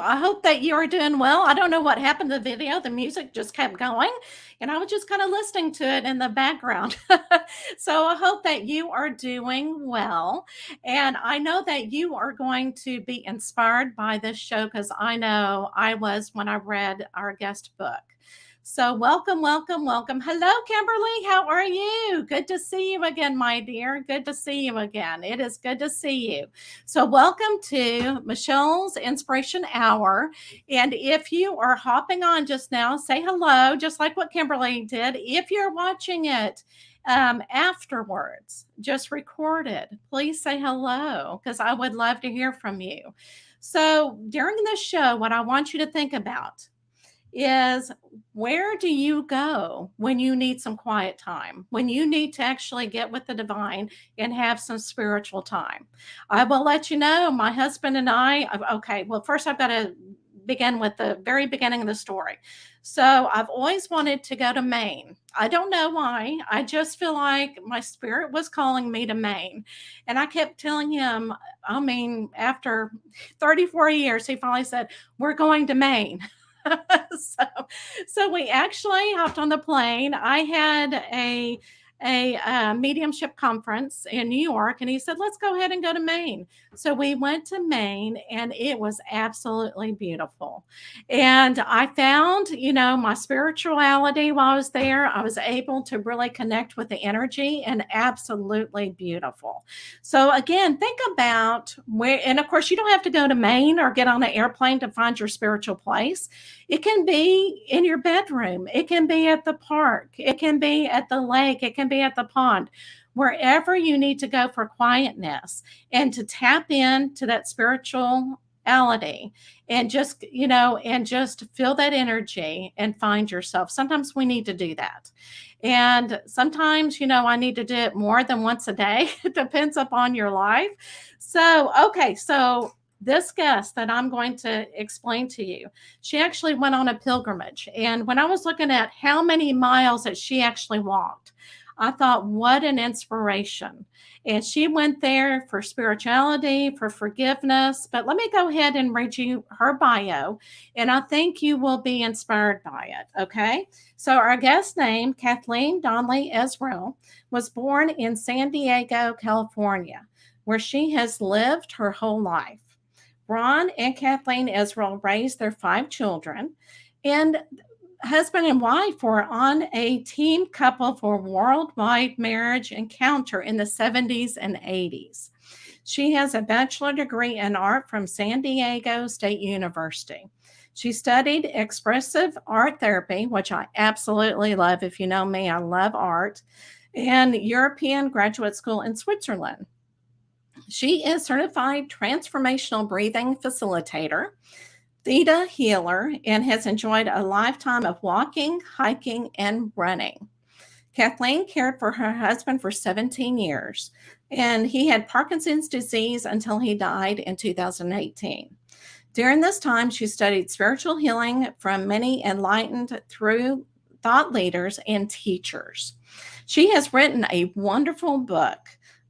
I hope that you are doing well. I don't know what happened to the video. The music just kept going, and I was just kind of listening to it in the background. So I hope that you are doing well. And I know that you are going to be inspired by this show because I know I was when I read our guest book. So, welcome, welcome, welcome. Hello, Kimberly. How are you? Good to see you again, my dear. Good to see you again. It is good to see you. So, welcome to Michelle's Inspiration Hour. And if you are hopping on just now, say hello, just like what Kimberly did. If you're watching it afterwards, just record it. Please say hello because I would love to hear from you. So, during this show, what I want you to think about is where do you go when you need some quiet time, when you need to actually get with the divine and have some spiritual time? I will let you know, my husband and I, okay, well, first I've got to begin with the very beginning of the story. So I've always wanted to go to Maine. I don't know why. I just feel like my spirit was calling me to Maine. And I kept telling him, I mean, after 34 years, he finally said, we're going to Maine. so, so we actually hopped on the plane. I had a mediumship conference in New York, and he said, let's go ahead and go to Maine. So we went to Maine, and it was absolutely beautiful. And I found, my spirituality while I was there. I was able to really connect with the energy, and absolutely beautiful. So again, think about where, and of course, you don't have to go to Maine or get on an airplane to find your spiritual place. It can be in your bedroom. It can be at the park. It can be at the lake. It can be at the pond. Wherever you need to go for quietness and to tap into that spirituality and just, and just feel that energy and find yourself. Sometimes we need to do that. And sometimes, I need to do it more than once a day. It depends upon your life. So, okay. So this guest that I'm going to explain to you, she actually went on a pilgrimage. And when I was looking at how many miles that she actually walked, I thought, what an inspiration. And she went there for spirituality, for forgiveness. But let me go ahead and read you her bio, and I think you will be inspired by it. Okay. So our guest name, Kathleen Donnelly Israel, was born in San Diego, California, where she has lived her whole life. Ron and Kathleen Israel raised their 5 children, and husband and wife were on a team couple for worldwide marriage encounter in the 70s and 80s. She has a bachelor degree in art from San Diego State University. She studied expressive art therapy, which I absolutely love. If you know me, I love art, and European graduate school in Switzerland. She is certified transformational breathing facilitator, Theta Healer, and has enjoyed a lifetime of walking, hiking, and running. Kathleen cared for her husband for 17 years, and he had Parkinson's disease until he died in 2018. During this time, she studied spiritual healing from many enlightened through thought leaders and teachers. She has written a wonderful book,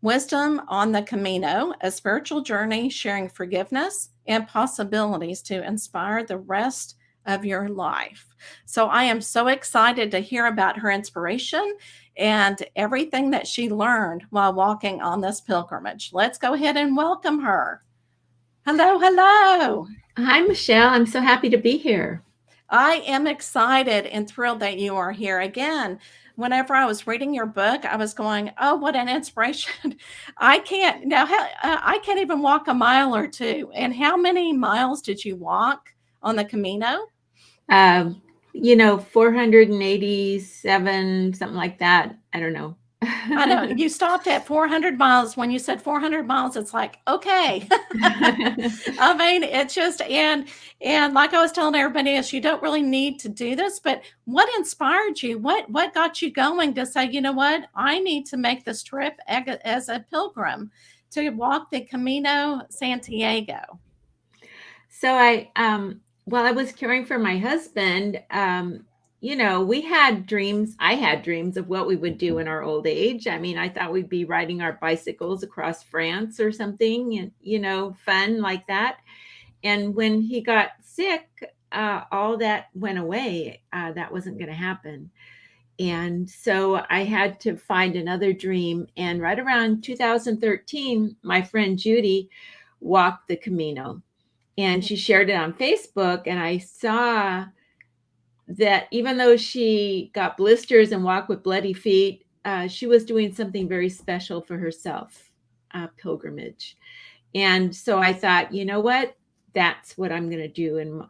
Wisdom on the Camino, a spiritual journey sharing forgiveness and possibilities to inspire the rest of your life. So I am so excited to hear about her inspiration and everything that she learned while walking on this pilgrimage. Let's go ahead and welcome her. Hello, hello. Hi, Michelle. I'm so happy to be here. I am excited and thrilled that you are here again. Whenever I was reading your book, I was going, "Oh, what an inspiration!" I can't even walk a mile or two. And how many miles did you walk on the Camino? 487, something like that. I don't know. I know you stopped at 400 miles. When you said 400 miles, it's like, okay. I mean, it's just, and like I was telling everybody else, you don't really need to do this, but what inspired you? What got you going to say, you know what, I need to make this trip as a pilgrim to walk the Camino Santiago? So while I was caring for my husband, we had dreams. I had dreams of what we would do in our old age. I mean, I thought we'd be riding our bicycles across France or something, and, fun like that. And when he got sick, all that went away. That wasn't going to happen. And so I had to find another dream. And right around 2013, my friend Judy walked the Camino, and she shared it on Facebook. And I saw that even though she got blisters and walked with bloody feet, she was doing something very special for herself, a pilgrimage. And so I thought, you know what? That's what I'm going to do. And,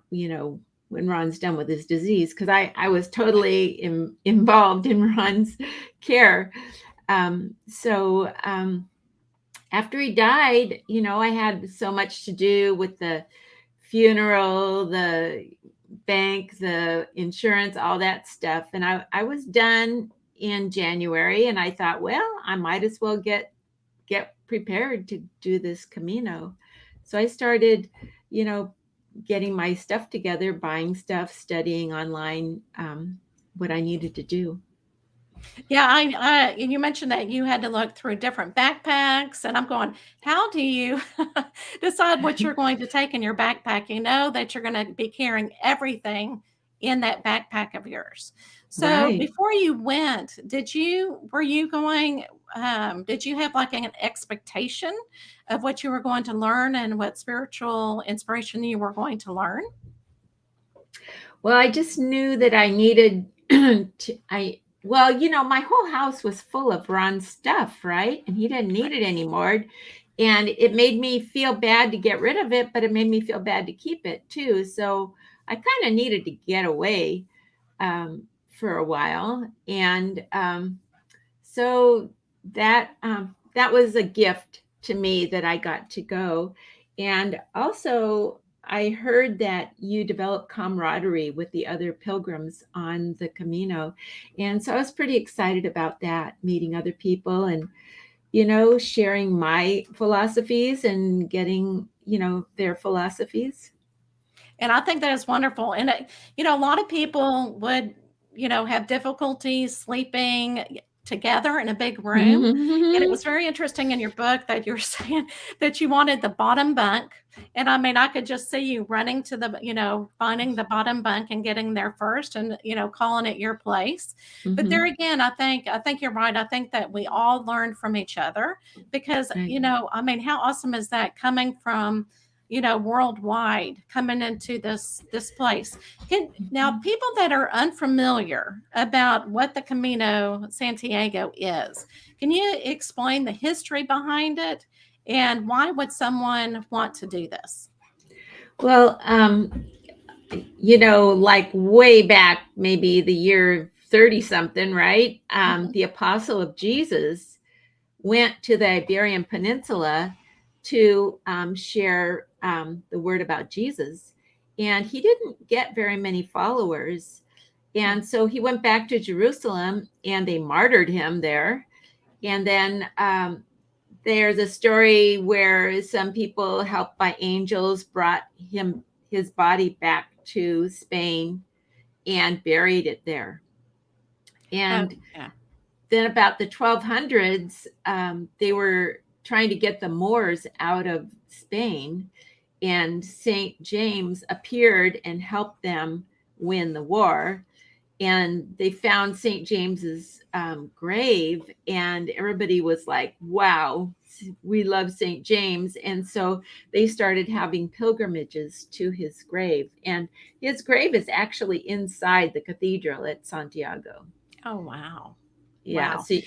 when Ron's done with his disease, because I was totally involved in Ron's care. So after he died, I had so much to do with the funeral, the bank, the insurance, all that stuff. And I was done in January, and I thought, well, I might as well get prepared to do this Camino. So I started, getting my stuff together, buying stuff, studying online, what I needed to do. Yeah, and you mentioned that you had to look through different backpacks, and I'm going, how do you decide what you're going to take in your backpack? You know that you're going to be carrying everything in that backpack of yours. So Right. before you went, did you have like an expectation of what you were going to learn and what spiritual inspiration you were going to learn? Well, I just knew that I needed my whole house was full of Ron's stuff, right? And he didn't need it anymore. And it made me feel bad to get rid of it, but it made me feel bad to keep it too. So I kind of needed to get away for a while. And so that was a gift to me that I got to go. And also, I heard that you develop camaraderie with the other pilgrims on the Camino. And so I was pretty excited about that, meeting other people and, sharing my philosophies and getting, their philosophies. And I think that is wonderful. And, a lot of people would, have difficulties sleeping together in a big room. And it was very interesting in your book that you're saying that you wanted the bottom bunk. And I mean, I could just see you running to finding the bottom bunk and getting there first and, calling it your place. But there again, I think you're right. I think that we all learn from each other because, Right. I mean, how awesome is that coming from, worldwide coming into this place. Now, people that are unfamiliar about what the Camino Santiago is, can you explain the history behind it and why would someone want to do this? Well, like way back, maybe the year 30 something, right? Mhm. The apostle of Jesus went to the Iberian Peninsula to share the word about Jesus. And he didn't get very many followers. And so he went back to Jerusalem and they martyred him there. And then there's a story where some people helped by angels brought his body back to Spain and buried it there. Oh, And yeah. then about the 1200s, they were trying to get the Moors out of Spain, and St. James appeared and helped them win the war. And they found St. James's grave, and everybody was like, wow, we love St. James. And so they started having pilgrimages to his grave. And his grave is actually inside the cathedral at Santiago. Oh, wow. Yeah, Wow. so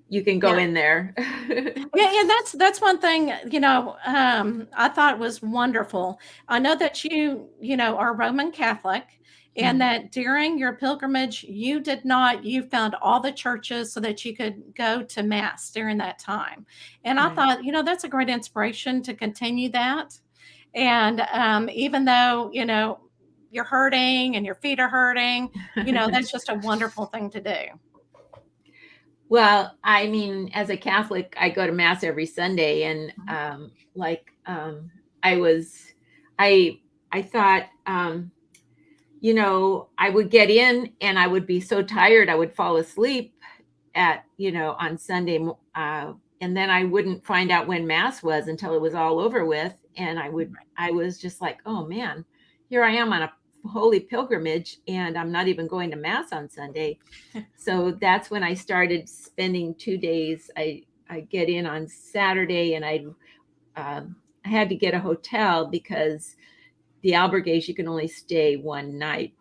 you can go Yeah. in there. Yeah, and that's one thing, I thought was wonderful. I know that are Roman Catholic and that during your pilgrimage, you found all the churches so that you could go to mass during that time. And I Right. thought, that's a great inspiration to continue that. And even though, you're hurting and your feet are hurting, that's just a wonderful thing to do. Well, I mean, as a Catholic, I go to mass every Sunday, and I was, I thought, I would get in, and I would be so tired, I would fall asleep on Sunday, and then I wouldn't find out when mass was until it was all over with, and I was just like, oh man, here I am on a holy pilgrimage, and I'm not even going to mass on Sunday. So that's when I started spending 2 days. I get in on Saturday, and I had to get a hotel because the albergues, you can only stay one night.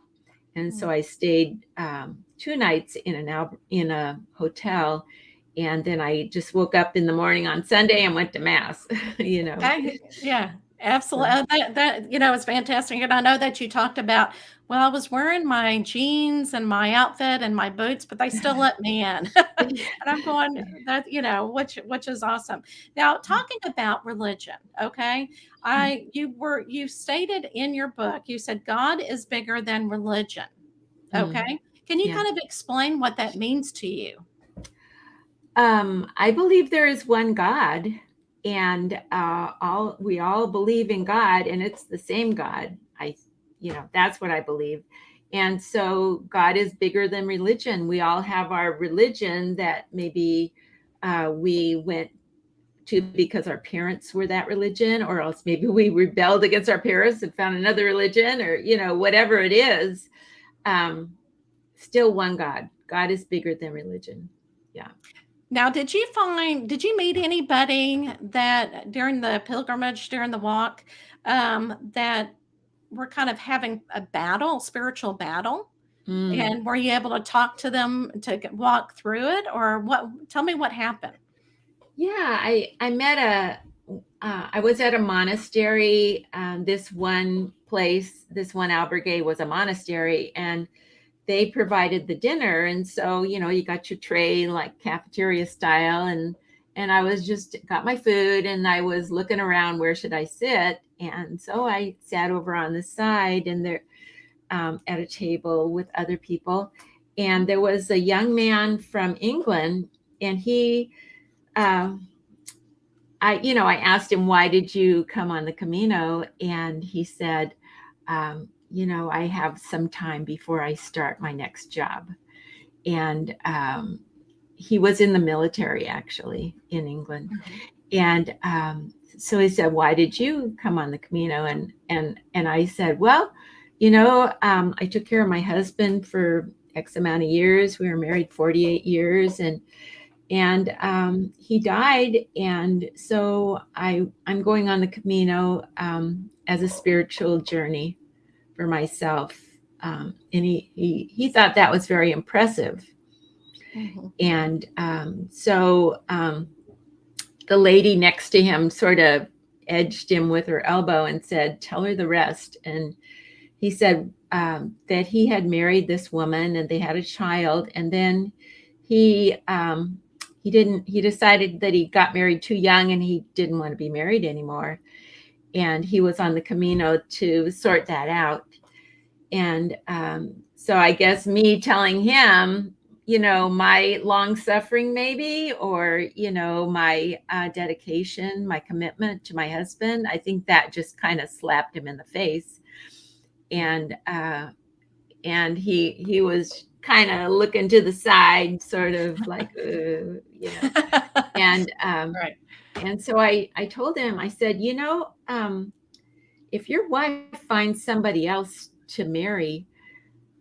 And so I stayed 2 nights in a hotel, and then I just woke up in the morning on Sunday and went to mass. Yeah, absolutely. That it's fantastic. And I know that you talked about, well, I was wearing my jeans and my outfit and my boots, but they still let me in. And I'm going that, which is awesome. Now, talking about religion, okay? You stated in your book, you said God is bigger than religion. Okay. Can you Yeah. kind of explain what that means to you? I believe there is one God, and we all believe in God, and it's the same God. That's what I believe. And so God is bigger than religion. We all have our religion that maybe we went to because our parents were that religion, or else maybe we rebelled against our parents and found another religion, or whatever it is. Still one God. God is bigger than religion. Yeah. Now, did you meet anybody that during the pilgrimage, during the walk, that were kind of having a battle, spiritual battle? Mm. And were you able to talk to them to walk through it, or what? Tell me what happened. Yeah, I met I was at a monastery. This one albergue was a monastery, and they provided the dinner. And so, you got your tray like cafeteria style, and I was just got my food, and I was looking around, where should I sit? And so I sat over on the side, and there at a table with other people, and there was a young man from England, and he. I asked him, why did you come on the Camino? And he said, I have some time before I start my next job. And he was in the military, actually, in England. And so he said, why did you come on the Camino? And I said, well, I took care of my husband for X amount of years. We were married 48 years, and he died, and so I'm going on the Camino as a spiritual journey for myself. And he thought that was very impressive. And so the lady next to him sort of edged him with her elbow and said, tell her the rest. And he said that he had married this woman, and they had a child, and then he decided that he got married too young, and he didn't want to be married anymore. And he was on the Camino to sort that out. And so I guess me telling him, my long suffering maybe, or, my dedication, my commitment to my husband, I think that just kind of slapped him in the face. And he was kind of looking to the side, sort of like, and Right. and so I told him, I said, if your wife finds somebody else to marry,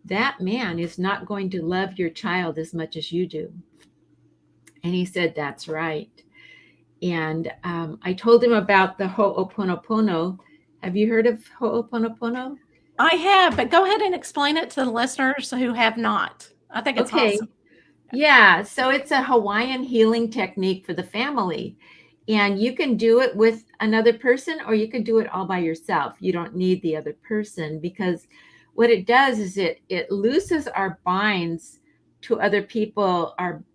that man is not going to love your child as much as you do. And he said, that's right. And I told him about the Ho'oponopono. Have you heard of Ho'oponopono? I have, but go ahead and explain it to the listeners who have not. I think it's Okay. awesome. Yeah, so it's a Hawaiian healing technique for the family. And you can do it with another person, or you can do it all by yourself. You don't need the other person, because what it does is it looses our binds to other people.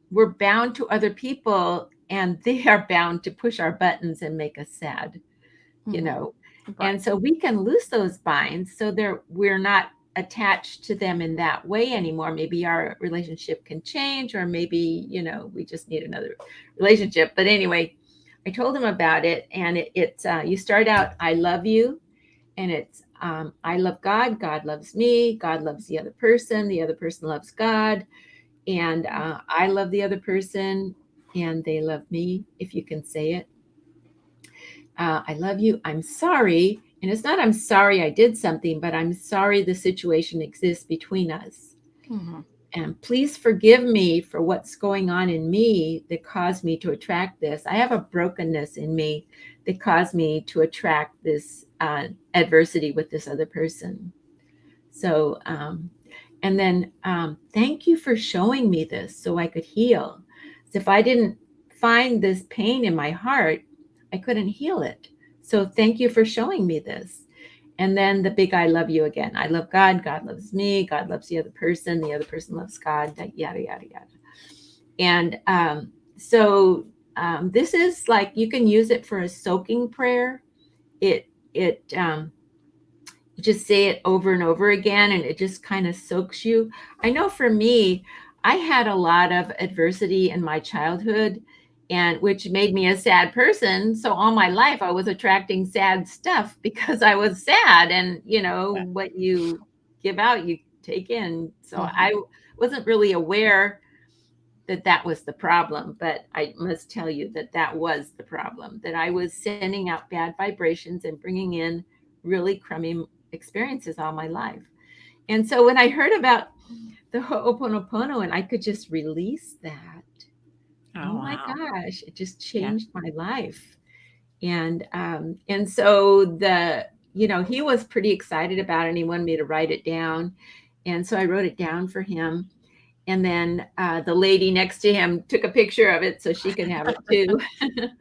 We're bound to other people, and they are bound to push our buttons and make us sad, Right. And so we can loose those binds, so we're not attached to them in that way anymore. Maybe our relationship can change, or maybe, we just need another relationship. But anyway, I told him about it, and it's you start out, I love you, and it's I love God, God loves me, God loves the other person loves God, and I love the other person, and they love me, if you can say it. I love you, I'm sorry, And it's not, I'm sorry I did something, but I'm sorry the situation exists between us. Mhm. And please forgive me for what's going on in me that caused me to attract this. I have a brokenness in me that caused me to attract this adversity with this other person. So, and then thank you for showing me this so I could heal. So if I didn't find this pain in my heart, I couldn't heal it. So thank you for showing me this. And then the big I love you again. I love God. God loves me. God loves the other person. The other person loves God. Yada, yada, yada. And so this is like, you can use it for a soaking prayer. It you just say it over and over again, and it just kind of soaks you. I know for me, I had a lot of adversity in my childhood, and which made me a sad person. So all my life I was attracting sad stuff because I was sad, and Right. what you give out you take in. So I Mhm. wasn't really aware that that was the problem, but I must tell you that that was the problem, that I was sending out bad vibrations and bringing in really crummy experiences all my life. And so when I heard about the Ho'oponopono and I could just release that, Oh, oh my wow. gosh, it just Yeah. changed my life. And so he was pretty excited about it, and he wanted me to write it down. And so I wrote it down for him. And then the lady next to him took a picture of it so she could have it too.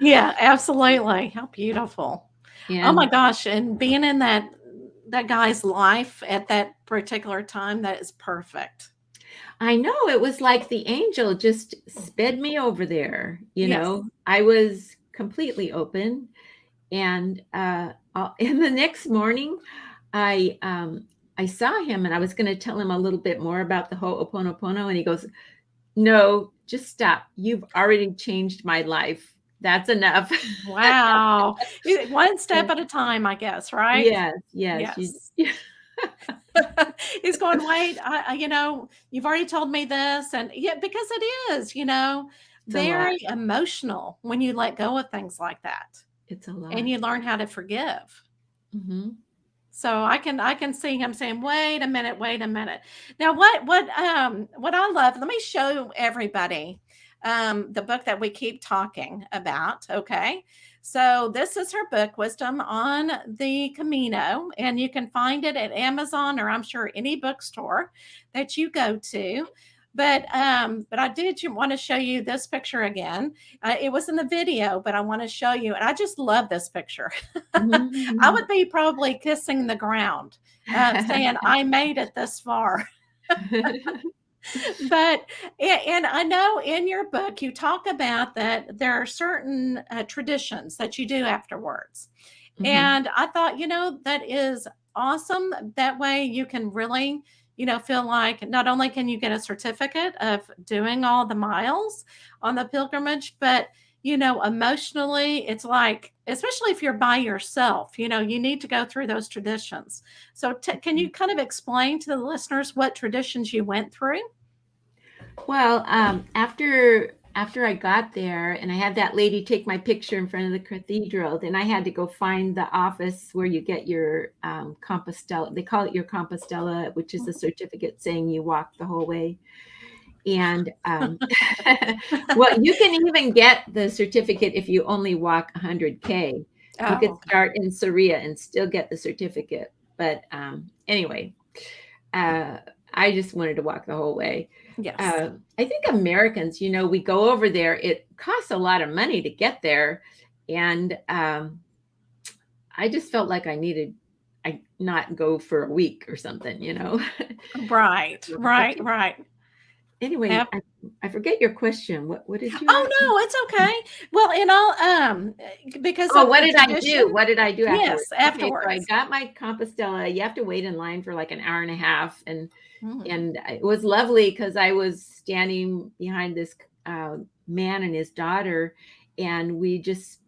Yeah, absolutely. How beautiful. Oh my And gosh, and being in that guy's life at that particular time, that is perfect. I know it was like the angel just sped me over there. Yes. I was completely open. And and the next morning, I saw him, and I was going to tell him a little bit more about the Ho'oponopono. And he goes, "No, just stop. You've already changed my life. That's enough." Wow. One step at a time, I guess, right? Yes, yes. Yes. Yeah, He's going, "Wait, you've already told me this," and yeah, because it is, it's a lot. very emotional when you let go of things like that, It's a and lot. you learn how to forgive. Hmm. So I can see him saying, "Wait a minute, wait a minute." Now, what I love, let me show everybody the book that we keep talking about. Okay, so this is her book, Wisdom on the Camino, and you can find it at Amazon or I'm sure any bookstore that you go to. But I did want to show you this picture again. It was in the video, but I want to show you, and I just love this picture. I Hmm. would be probably kissing the ground, saying, "I made it this far." But and I know in your book you talk about that there are certain traditions that you do afterwards, Hmm. and I thought, that is awesome. That way you can really, feel like not only can you get a certificate of doing all the miles on the pilgrimage, but emotionally, it's like, especially if you're by yourself, you need to go through those traditions. So, can you kind of explain to the listeners what traditions you went through? Well, after I got there and I had that lady take my picture in front of the cathedral, then I had to go find the office where you get your Compostela. They call it your Compostela, which is a certificate saying you walked the whole way. And well, you can even get the certificate if you only walk 100K. You Oh, could okay. start in Saria and still get the certificate. But anyway, uh, I just wanted to walk the whole way. Yes. I think Americans, we go over there. It costs a lot of money to get there, and I just felt like I not go for a week or something. Right. But Right. Right. anyway, Yep. I forget your question. What did you Oh ask? no, it's okay. Well, and because Oh, of what the did I do? tradition. What did I do afterwards? Yes, Okay, so I afterwards. got my Compostela. You have to wait in line for like an hour and a half, and Mhm. and it was lovely because I was standing behind this man and his daughter, and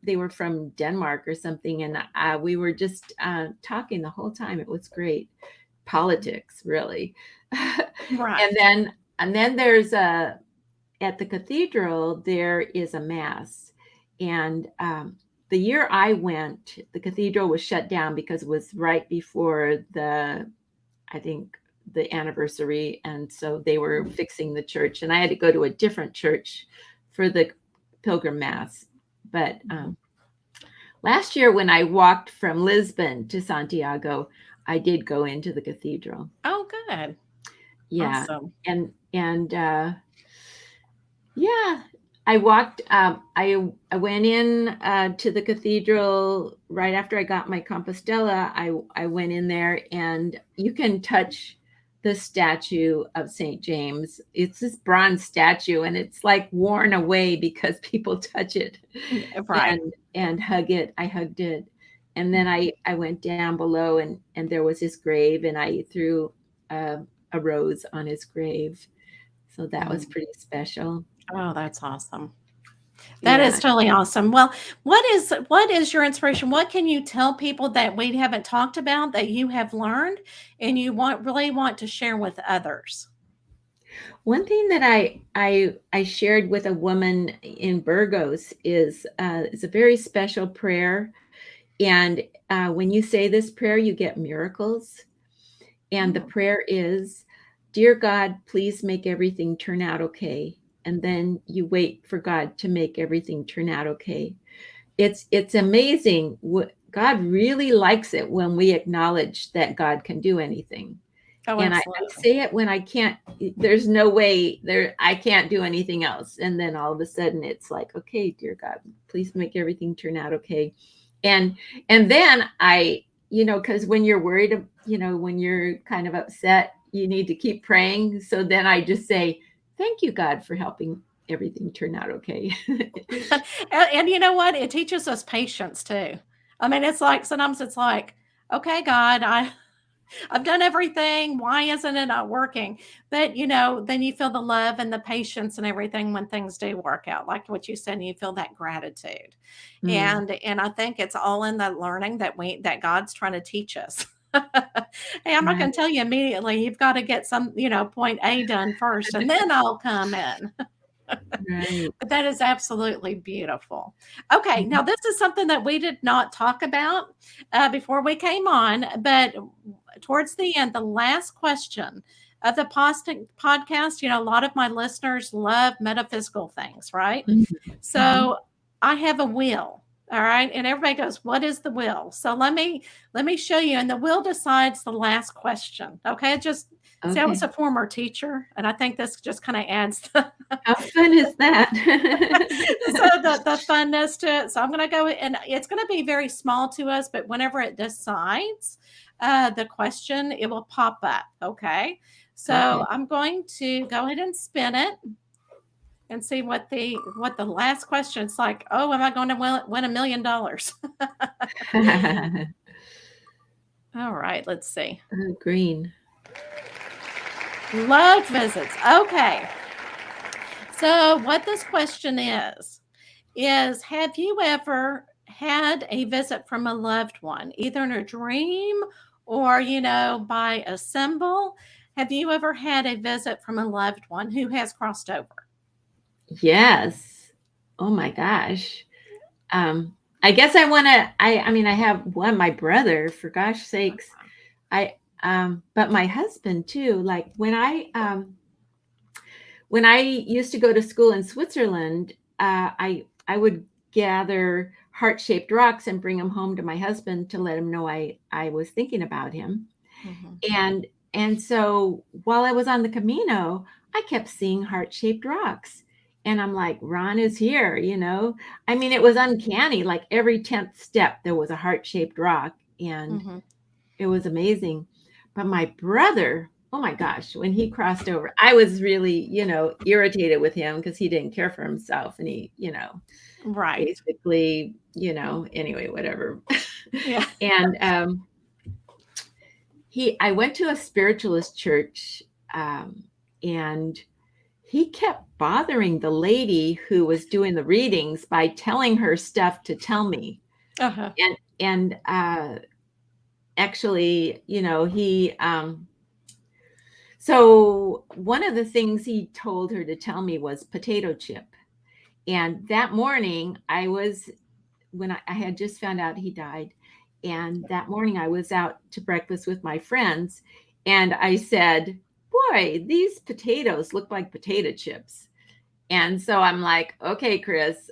they were from Denmark or something, and we were just talking the whole time. It was great. Politics, really. and Right. then and then there's at the cathedral there is a mass, and the year I went, the cathedral was shut down because it was right before I think, the anniversary. And so they were fixing the church, and I had to go to a different church for the pilgrim mass. But last year when I walked from Lisbon to Santiago, I did go into the cathedral. Oh, good. Yeah. Awesome. And yeah, I walked, I went in to the cathedral right after I got my Compostela. I went in there, and you can touch the statue of St. James. It's this bronze statue, and it's like worn away because people touch it Right. and hug it. I hugged it. And then I went down below, and there was his grave, and I threw a rose on his grave. So that was pretty special. Oh, that's awesome. That is Yeah. totally awesome. Well, what is your inspiration? What can you tell people that we haven't talked about that you have learned and you really want to share with others? One thing that I shared with a woman in Burgos is a very special prayer, and when you say this prayer, you get miracles. And the Mm. prayer is, "Dear God, please make everything turn out okay." And then you wait for God to make everything turn out okay. It's amazing. God really likes it when we acknowledge that God can do anything. Oh, And I absolutely. say it when I can't, there's no way there, I can't do anything else. And then all of a sudden it's like, okay, dear God, please make everything turn out okay. And then because when you're worried, when you're kind of upset, you need to keep praying. So then I just say, thank you, God, for helping everything turn out okay. And you know what? It teaches us patience too. I mean, it's like sometimes it's like, okay, God, I've done everything. Why isn't it not working? But then you feel the love and the patience and everything when things do work out, like what you said, and you feel that gratitude. Mm, And I think it's all in the learning that God's trying to teach us. Hey, I'm not right, going to tell you immediately. You've got to get some, point A done first, and then I'll come in. right. But that is absolutely beautiful. Okay, now this is something that we did not talk about before we came on, but towards the end, the last question of the podcast, a lot of my listeners love metaphysical things, right? Mhm, mhm. So I have a wheel. All right. And everybody goes, what is the will? So let me show you. And the will decides the last question. Okay. Just see, I was Okay. a former teacher, and I think this just kind of adds the How fun is that? so the funness to it. So I'm going to go, and it's going to be very small to us, but whenever it decides the question, it will pop up. Okay. So Okay. I'm going to go ahead and spin it and see what the last question is like. Oh, am I going to win $1 million? All right. Let's see. Oh, green. Love visits. Okay. So what this question is have you ever had a visit from a loved one, either in a dream or, by a symbol? Have you ever had a visit from a loved one who has crossed over? Yes. Oh my gosh. I guess I want to, I mean, I have one, my brother, for gosh sakes. But my husband too, like when I used to go to school in Switzerland, I would gather heart-shaped rocks and bring them home to my husband to let him know I was thinking about him. Mhm. And so while I was on the Camino, I kept seeing heart-shaped rocks. And I'm like, Ron is here, I mean, it was uncanny. Like every 10th step, there was a heart-shaped rock, and Mhm. it was amazing. But my brother, oh my gosh, when he crossed over, I was really, irritated with him because he didn't care for himself. And he, Right. basically, anyway, whatever. Yeah. And I went to a spiritualist church, and he kept bothering the lady who was doing the readings by telling her stuff to tell me. Uh-huh. And actually, he so one of the things he told her to tell me was potato chip. And that morning I was when I had just found out he died. And that morning I was out to breakfast with my friends, and I said, boy, these potatoes look like potato chips. And so I'm like, okay, Chris,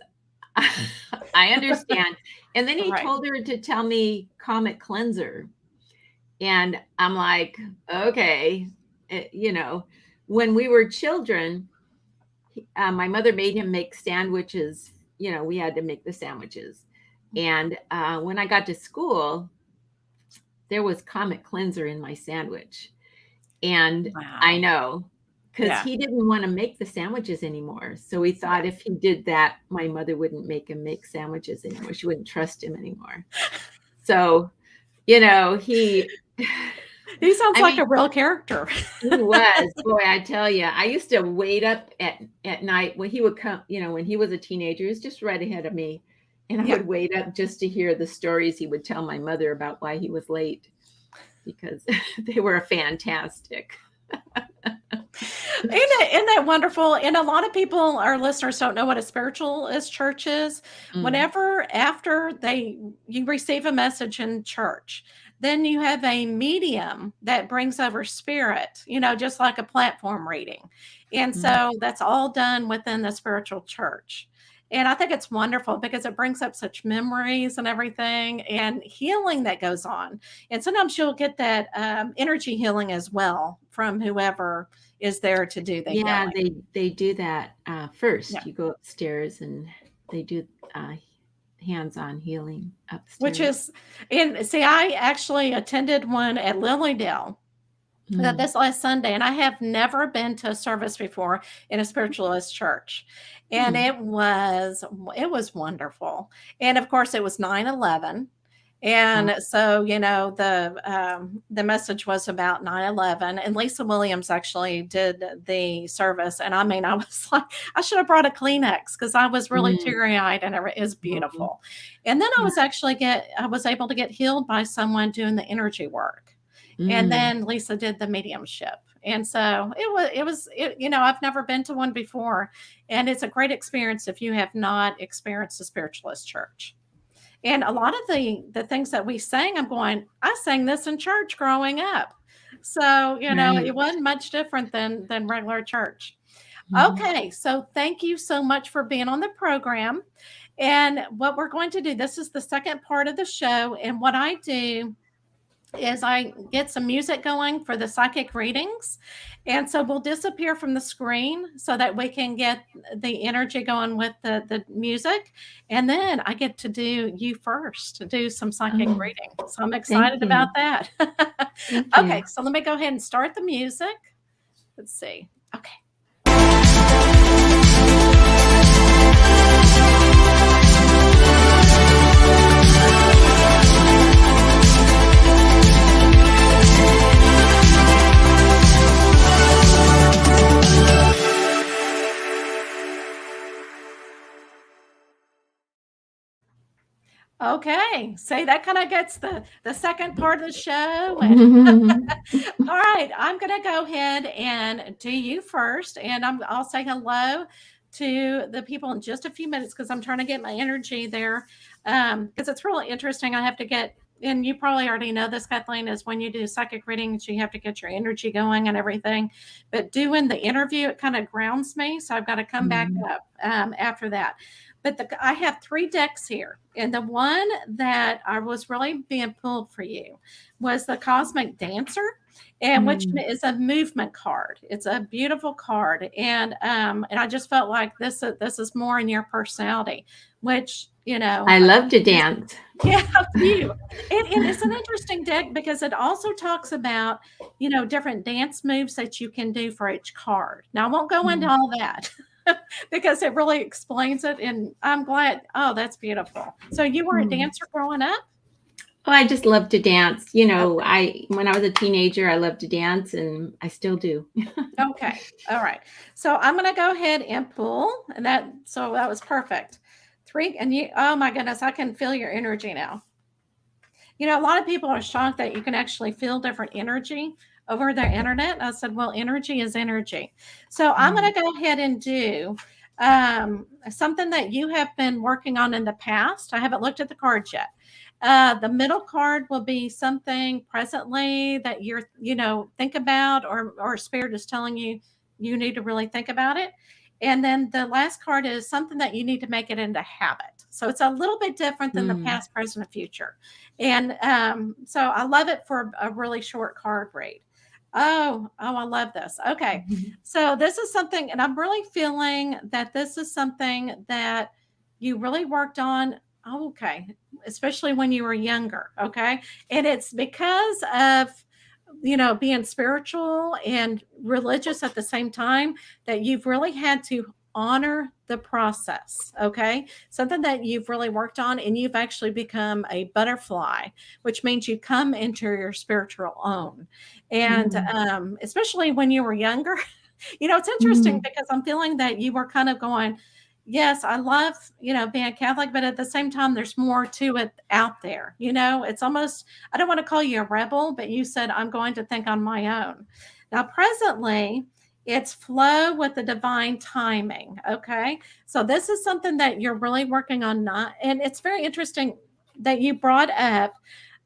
I understand. And then he Right. told her to tell me Comet Cleanser. And I'm like, okay, when we were children, my mother made him make sandwiches. We had to make the sandwiches. And when I got to school, there was Comet Cleanser in my sandwich. And I Wow. know, because Yeah. he didn't want to make the sandwiches anymore. So we thought if he did that, my mother wouldn't make him make sandwiches anymore. She wouldn't trust him anymore. So, he, He sounds I like mean, a real character. he was, boy, I tell you, I used to wait up at night when he would come, when he was a teenager. He was just right ahead of me. And I Yeah. would wait up just to hear the stories he would tell my mother about why he was late, because they were fantastic. Isn't that wonderful? And a lot of people, our listeners, don't know what a spiritualist church is. Mm, Whenever after you receive a message in church, then you have a medium that brings over spirit, just like a platform reading. And mm. so that's all done within the spiritual church. And I think it's wonderful because it brings up such memories and everything and healing that goes on. And sometimes you'll get that energy healing as well from whoever is there to do the Yeah, healing. they do that Yeah. first. You go upstairs and they do hands-on healing Which upstairs. is, and see, I actually attended one at Lilydale Mm, this last Sunday, and I have never been to a service before in a spiritualist church. And mm, it was wonderful. And of course it was 9/11. oh, And so, the message was about 9/11, and Lisa Williams actually did the service. And I mean, I was like, I should have brought a Kleenex because I was really mm, teary-eyed and it was mm, beautiful. And then yeah, I was able to get healed by someone doing the energy work. And mm, then Lisa did the mediumship. And so I've never been to one before. And it's a great experience if you have not experienced a spiritualist church. And a lot of the things that we sang, I sang this in church growing up. So, right. it wasn't much different than regular church. Mhm, Okay, so thank you so much for being on the program. And what we're going to do, this is the second part of the show. And what I do is I get some music going for the psychic readings. And so we'll disappear from the screen so that we can get the energy going with the music. And then I get to do you first to do some psychic oh, reading. So I'm thank excited about you. that. Thank Okay, you. so let me go ahead and start the music. Let's see. Okay. Okay. See, that kind of gets the second part of the show. And all right, I'm going to go ahead and do you first, and I'll say hello to the people in just a few minutes because I'm trying to get my energy there. Because it's really interesting. I have to get, and you probably already know this, Kathleen, is when you do psychic readings, you have to get your energy going and everything. But doing the interview, it kind of grounds me, so I've got to come back Mm, up after that. But I have 3 decks here, and the one that I was really being pulled for you was the Cosmic Dancer, and which mm. is a movement card. It's a beautiful card, and I just felt like this is more in your personality, which I love to dance. yeah, you. And it's an interesting deck because it also talks about different dance moves that you can do for each card. Now I won't go into Mm, all that. Because it really explains it, and I'm glad. Oh, that's beautiful. So you were a mm. dancer growing up? Oh, I just love to dance. Okay. I when I was a teenager, I loved to dance, and I still do. Okay. All right. So I'm going to go ahead and pull, and so that was perfect. 3, and oh my goodness, I can feel your energy now. A lot of people are shocked that you can actually feel different energy over the internet. I said, well, energy is energy. So I'm Mm, going to go ahead and do something that you have been working on in the past. I haven't looked at the cards yet. The middle card will be something presently that think about, or spirit is telling you you need to really think about it. And then the last card is something that you need to make it into habit. So it's a little bit different than the Mm. past, present, and future. And so I love it for a really short card read. Oh, I love this. Okay. So this is something, and I'm really feeling that this is something that you really worked on. Oh, okay. Especially when you were younger. Okay. And it's because of, being spiritual and religious at the same time, that you've really had to honor the process. Okay. Something that you've really worked on, and you've actually become a butterfly, which means you come into your spiritual own. And Mm. especially when you were younger, it's interesting Mm. because I'm feeling that you were kind of going, yes, I love, being Catholic, but at the same time, there's more to it out there. It's almost, I don't want to call you a rebel, but you said, I'm going to think on my own. Now, presently, it's flow with the divine timing. Okay. So this is something that you're really working on. Not, and it's very interesting that you brought up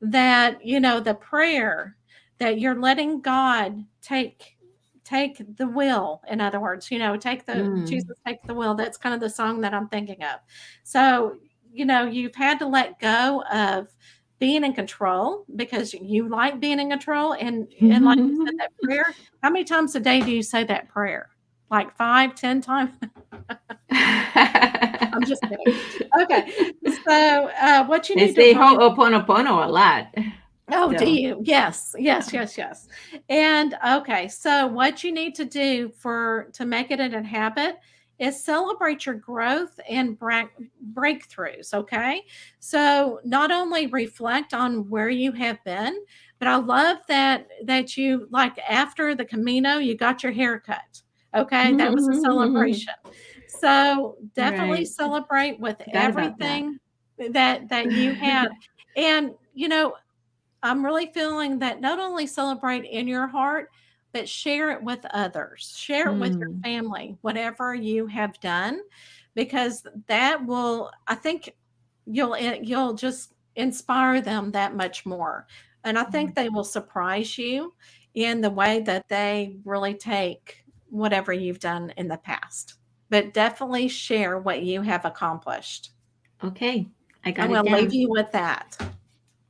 that, the prayer, that you're letting God take the will. In other words, Mm. Jesus take the will. That's kind of the song that I'm thinking of. So, you've had to let go of being in control, because you like being in control. And like you said, that prayer, how many times a day do you say that prayer? Like 5, 10 times? I'm just kidding. Okay. So what you They need to say really Ho'oponopono a lot. Oh, do So, you? Yes, yes, yes, yes. And okay, so what you need to do to make it an habit is celebrate your growth and breakthroughs. Okay, so not only reflect on where you have been, but I love that you, like, after the Camino, you got your hair cut. Okay, that was a celebration. So definitely right. celebrate with Forgot about that. everything that you had. And I'm really feeling that not only celebrate in your heart, but share it with others. Share it with your Mm. family, whatever you have done, because that will, I think, you'll just inspire them that much more. And I think Mm. they will surprise you in the way that they really take whatever you've done in the past. But definitely share what you have accomplished. Okay, I I'm got it going to leave down. you with that.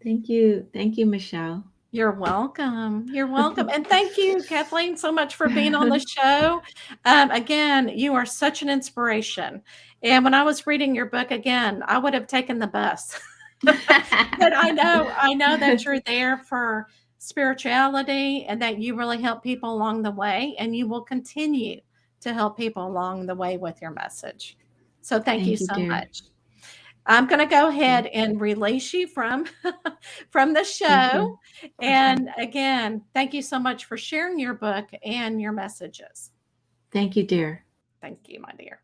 Thank you. Thank you, Michelle. You're welcome. You're welcome. And thank you, Kathleen, so much for being on the show. Again, you are such an inspiration. And when I was reading your book again, I would have taken the bus. But I know that you're there for spirituality, and that you really help people along the way, and you will continue to help people along the way with your message. So thank you Thank you, so dear. much. I'm going to go ahead and release you from from the Thank you. show. Okay. And again, thank you so much for sharing your book and your messages. Thank you, dear. Thank you, my dear.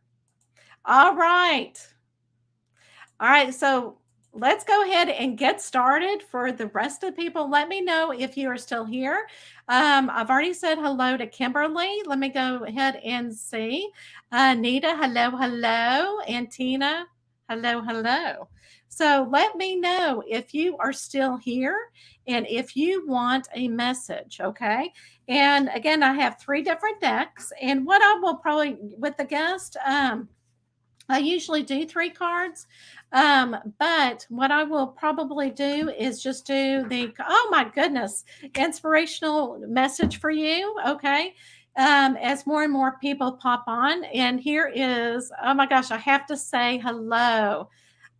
All right. All right. So let's go ahead and get started. For the rest of the people, let me know if you are still here. I've already said hello to Kimberly. Let me go ahead and see. Nita, hello, hello. And Tina, hello, hello. So let me know if you are still here and if you want a message. Okay. And again, I have 3 different decks. And what I will probably, with the guest, I usually do 3 cards, but what I will probably do is just do oh my goodness, inspirational message for you. Okay. As more and more people pop on, and here is, oh my gosh, I have to say hello.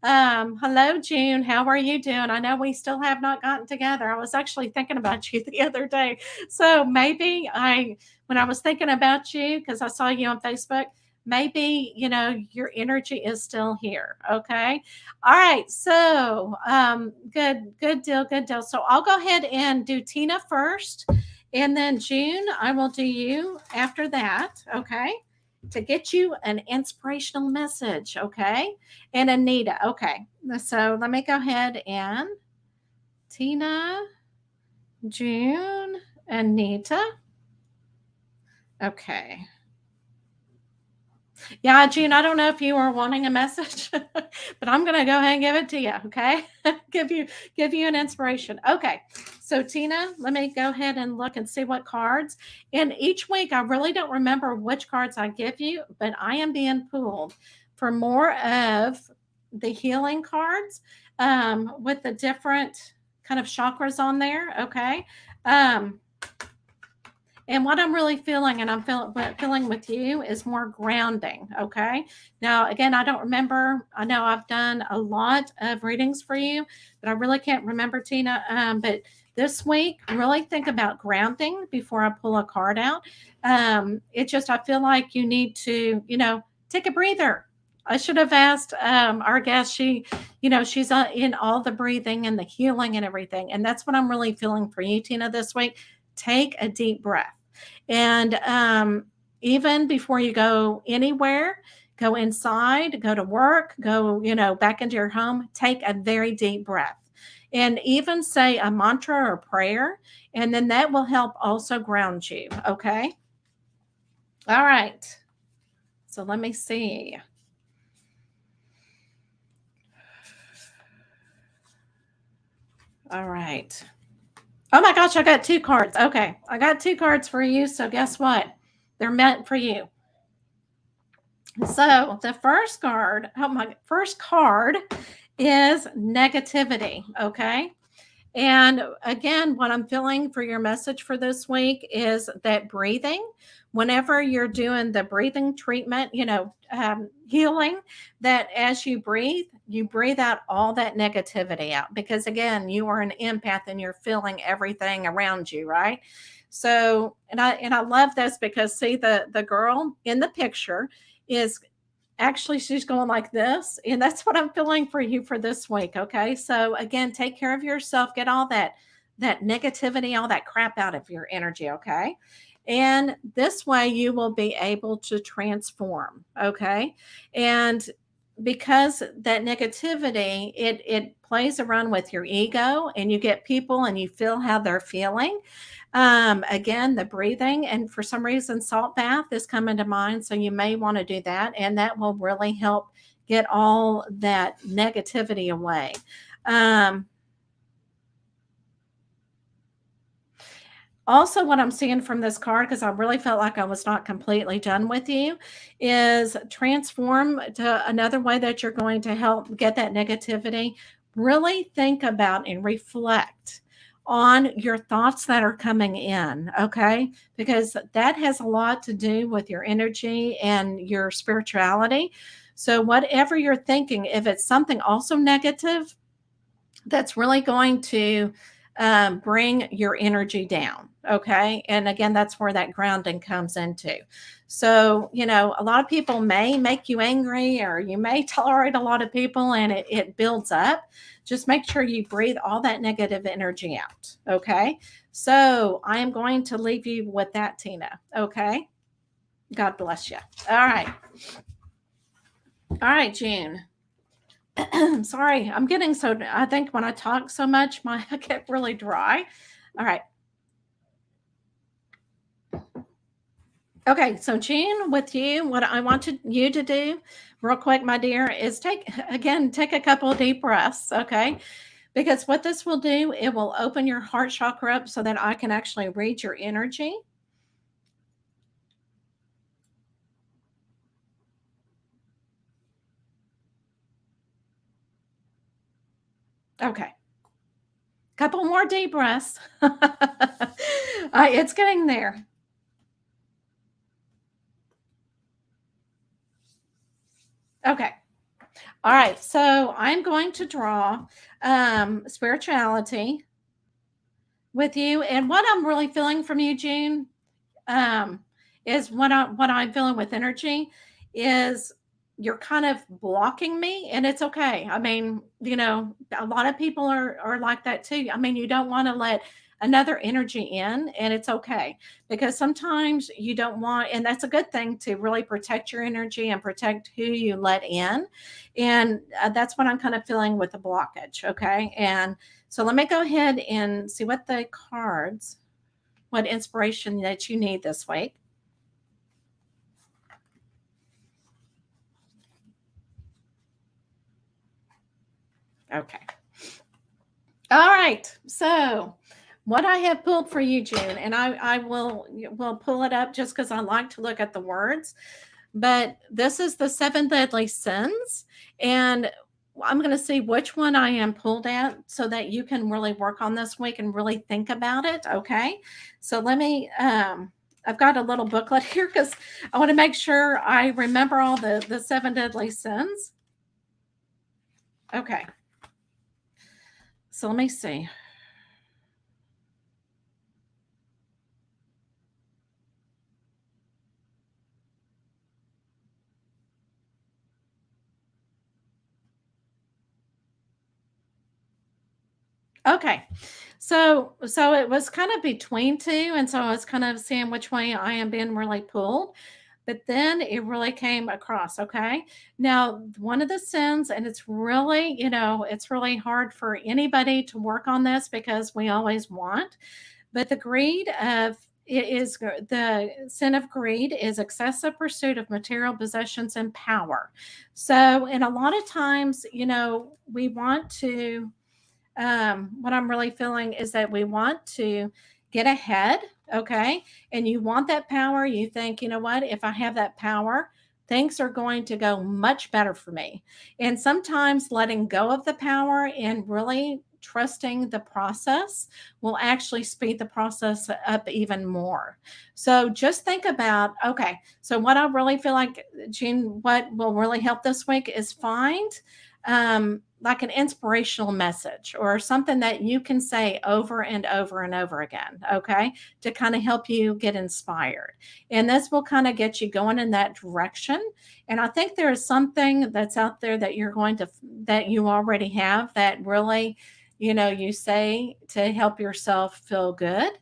Hello, June. How are you doing? I know we still have not gotten together. I was actually thinking about you the other day. So maybe when I was thinking about you, because I saw you on Facebook, maybe, your energy is still here. Okay. All right. So, good deal. Good deal. So I'll go ahead and do Tina first. And then June, I will do you after that. Okay. To get you an inspirational message. Okay. And Anita. Okay. So let me go ahead and Tina, June, Anita. Okay. Yeah, Jean, I don't know if you were wanting a message, but I'm gonna go ahead and give it to you, okay? Give you give you an inspiration. Okay. So Tina, let me go ahead and look and see what cards. And each week I really don't remember which cards I give you, but I am being pulled for more of the healing cards with the different kind of chakras on there, okay? Um and what I'm really feeling, and I'm feeling with you, is more grounding. Okay. Now, again, I don't remember. I know I've done a lot of readings for you, but I really can't remember, Tina. But this week, really think about grounding before I pull a card out. It just, I feel like you need to, take a breather. I should have asked our guest. She's in all the breathing and the healing and everything. And that's what I'm really feeling for you, Tina, this week. Take a deep breath. And even before you go anywhere, go inside, go to work, go, back into your home, take a very deep breath. And even say a mantra or prayer, and then that will help also ground you. Okay. All right. So let me see. All right. Oh my gosh, I got 2 cards. Okay. I got 2 cards for you. So guess what? They're meant for you. So the first card, first card is negativity. Okay. And again, what I'm feeling for your message for this week is that breathing, whenever you're doing the breathing treatment, healing, that as you breathe out all that negativity out. Because again, you are an empath and you're feeling everything around you, right? So, and I love this because see the girl in the picture is actually she's going like this, and that's what I'm feeling for you for this week. Okay, so again, take care of yourself, get all that negativity, all that crap out of your energy. Okay, and this way you will be able to transform. Okay, and because that negativity, it plays around with your ego, and you get people and you feel how they're feeling. Again, the breathing, and for some reason, salt bath is coming to mind. So you may want to do that, and that will really help get all that negativity away. Um, Also, what I'm seeing from this card, because I really felt like I was not completely done with you, is transform to another way that you're going to help get that negativity. Really think about and reflect on your thoughts that are coming in, okay? Because that has a lot to do with your energy and your spirituality. So, whatever you're thinking, if it's something also negative, that's really going to bring your energy down. Okay. And again, that's where that grounding comes into. So, a lot of people may make you angry or you may tolerate a lot of people and it builds up. Just make sure you breathe all that negative energy out. Okay. So, I am going to leave you with that, Tina. Okay. God bless you. All right. All right, June. Sorry, I'm getting so. I think when I talk so much, I get really dry. All right. Okay, so Jean, with you, what I wanted you to do, real quick, my dear, is take a couple of deep breaths. Okay, because what this will do, it will open your heart chakra up so that I can actually read your energy. Okay. Couple more deep breaths. It's getting there. Okay. All right. So I'm going to draw spirituality with you. And what I'm really feeling from you, June, um, is what I'm feeling with energy is you're kind of blocking me, and it's okay. I mean, a lot of people are like that too. I mean, you don't want to let another energy in, and it's okay because sometimes you don't want, and that's a good thing to really protect your energy and protect who you let in. And that's what I'm kind of feeling with the blockage. Okay. And so let me go ahead and see what inspiration that you need this week. Okay. All right. So what I have pulled for you, June, and I will pull it up just because I like to look at the words. But this is the seven deadly sins. And I'm going to see which one I am pulled at so that you can really work on this week and really think about it. Okay. So let me, I've got a little booklet here because I want to make sure I remember all the seven deadly sins. Okay. So let me see. Okay. So it was kind of between two, and so I was kind of seeing which way I am being really pulled. But then it really came across. Okay. Now, one of the sins, and it's really, it's really hard for anybody to work on this because we always want, but the greed of it is the sin of greed is excessive pursuit of material possessions and power. So, and a lot of times, we want to what I'm really feeling is that we want to get ahead, okay? And you want that power. You think, you know what? If I have that power, things are going to go much better for me. And sometimes letting go of the power and really trusting the process will actually speed the process up even more. So just think about, okay, so what I really feel like, Jean, what will really help this week is find like an inspirational message or something that you can say over and over and over again, okay, to kind of help you get inspired. And this will kind of get you going in that direction. And I think there is something that's out there that that you already have that really, you say to help yourself feel good.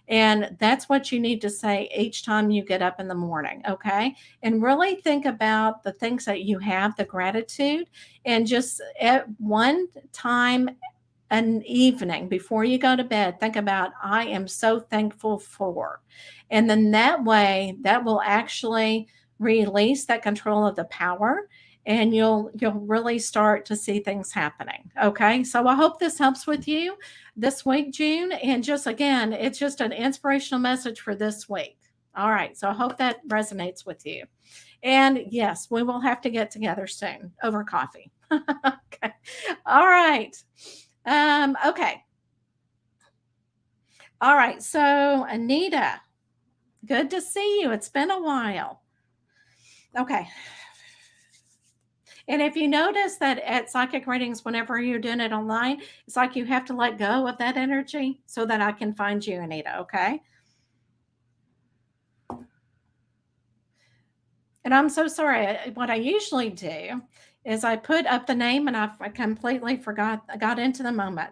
And that's what you need to say each time you get up in the morning, okay? And really think about the things that you have, the gratitude, and just at one time an evening before you go to bed, think about, I am so thankful for. And then that way, that will actually release that control of the power and you'll really start to see things happening. Okay. So I hope this helps with you this week, June. And just again, it's just an inspirational message for this week. All right. So I hope that resonates with you. And yes, we will have to get together soon over coffee. Okay. All right. Okay. All right. So, Anita, good to see you. It's been a while. Okay. And if you notice that at psychic readings, whenever you're doing it online, it's like you have to let go of that energy so that I can find you, Anita. Okay. And I'm so sorry. What I usually do is I put up the name and I completely forgot, I got into the moment.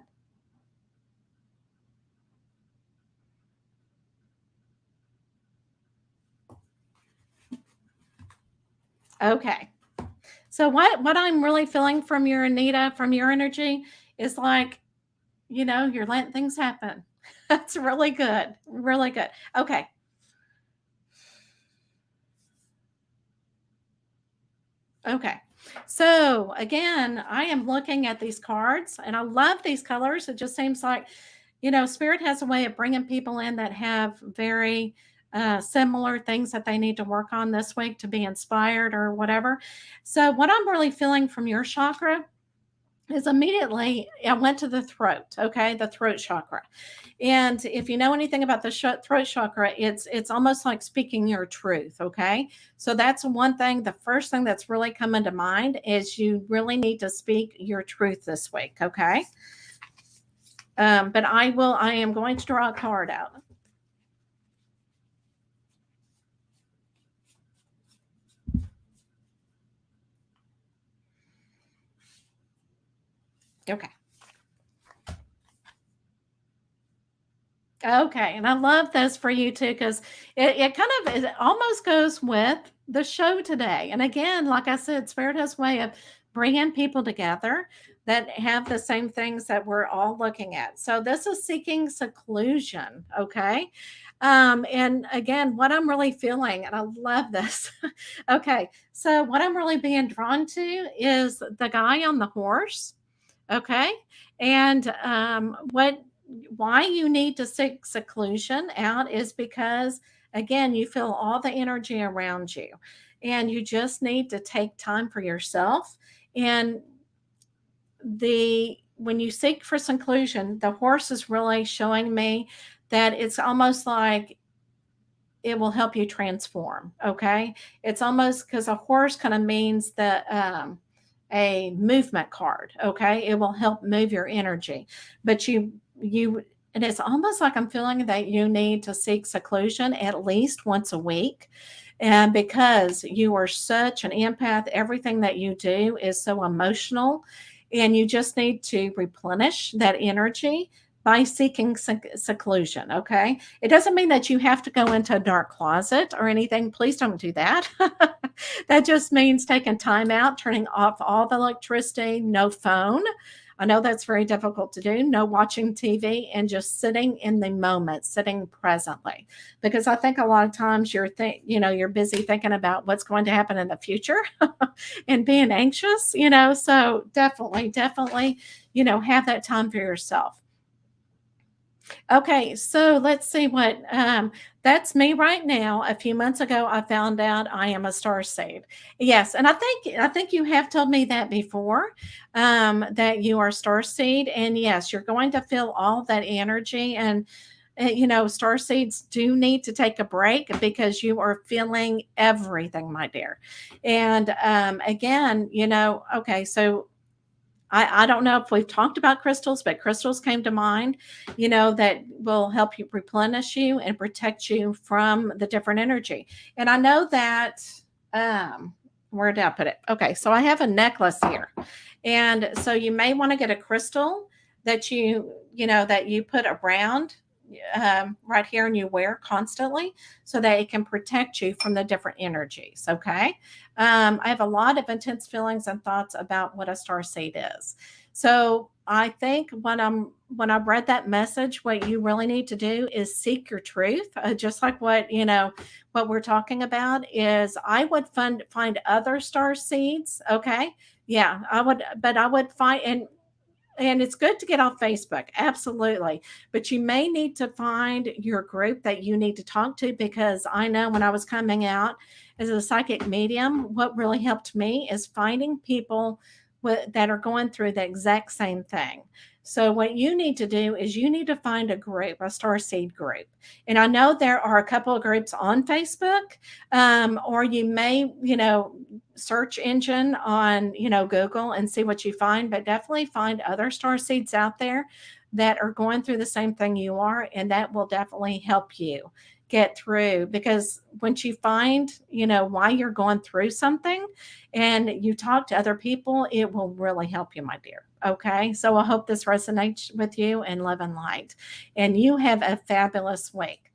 Okay. So what I'm really feeling from your Anita, from your energy is like, you're letting things happen. That's really good. Really good. Okay. Okay. So again, I am looking at these cards and I love these colors. It just seems like, Spirit has a way of bringing people in that have very similar things that they need to work on this week to be inspired or whatever. So, what I'm really feeling from your chakra is immediately I went to the throat, okay, the throat chakra. And if you know anything about the throat chakra, it's almost like speaking your truth, okay? So that's one thing. The first thing that's really coming to mind is you really need to speak your truth this week, okay? But I am going to draw a card out. Okay. Okay, and I love this for you too because it almost goes with the show today. And again, like I said, Spirit has a way of bringing people together that have the same things that we're all looking at. So this is seeking seclusion. Okay. And again, what I'm really feeling, and I love this. Okay, so what I'm really being drawn to is the guy on the horse. Okay. And why you need to seek seclusion out is because, again, you feel all the energy around you, and you just need to take time for yourself. And when you seek for seclusion, the horse is really showing me that it's almost like it will help you transform. Okay. It's almost because a horse kind of means a movement card. Okay. It will help move your energy, but and it's almost like I'm feeling that you need to seek seclusion at least once a week. And because you are such an empath, everything that you do is so emotional, and you just need to replenish that energy by seeking seclusion. Okay. It doesn't mean that you have to go into a dark closet or anything. Please don't do that. That just means taking time out, turning off all the electricity, no phone. I know that's very difficult to do. No watching TV, and just sitting in the moment, sitting presently. Because I think a lot of times you're busy thinking about what's going to happen in the future and being anxious, so definitely, have that time for yourself. Okay, so let's see what that's me right now. A few months ago, I found out I am a star seed. Yes, and I think you have told me that before, that you are star seed, and yes, you're going to feel all that energy. And star seeds do need to take a break because you are feeling everything, my dear. And again, okay, so I don't know if we've talked about crystals, but crystals came to mind, that will help you replenish you and protect you from the different energy. And I know that, where did I put it? Okay, so I have a necklace here. And so you may want to get a crystal that you put around right here and you wear constantly so that it can protect you from the different energies. Okay. I have a lot of intense feelings and thoughts about what a star seed is. So I think when I read that message, what you really need to do is seek your truth. Just like what we're talking about is I would find other star seeds. Okay. Yeah, I would find, and it's good to get off Facebook, absolutely. But you may need to find your group that you need to talk to, because I know when I was coming out as a psychic medium, what really helped me is finding people that are going through the exact same thing. So what you need to do is you need to find a group, a starseed group. And I know there are a couple of groups on Facebook, or you may, search engine on, Google and see what you find, but definitely find other star seeds out there that are going through the same thing you are. And that will definitely help you get through, because once you find, why you're going through something and you talk to other people, it will really help you, my dear. Okay. So I hope this resonates with you, and love and light. And you have a fabulous week.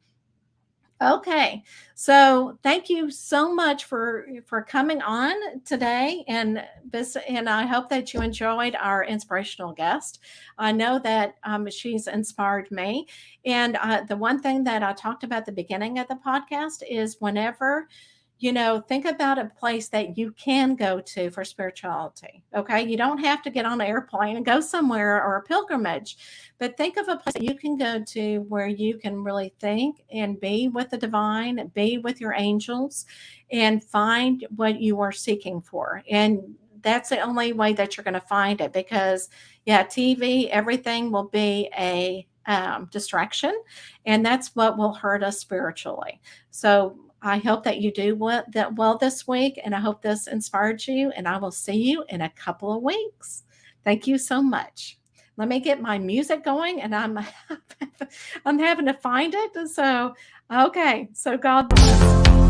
Okay. So thank you so much for coming on today, and I hope that you enjoyed our inspirational guest. I know that she's inspired me. And the one thing that I talked about at the beginning of the podcast is whenever think about a place that you can go to for spirituality. Okay. You don't have to get on an airplane and go somewhere or a pilgrimage, but think of a place that you can go to where you can really think and be with the divine, be with your angels, and find what you are seeking for. And that's the only way that you're going to find it, because, yeah, TV, everything will be a distraction, and that's what will hurt us spiritually. So I hope that you do well this week, and I hope this inspired you, and I will see you in a couple of weeks. Thank you so much. Let me get my music going, and I'm I'm having to find it. So, okay. So God bless.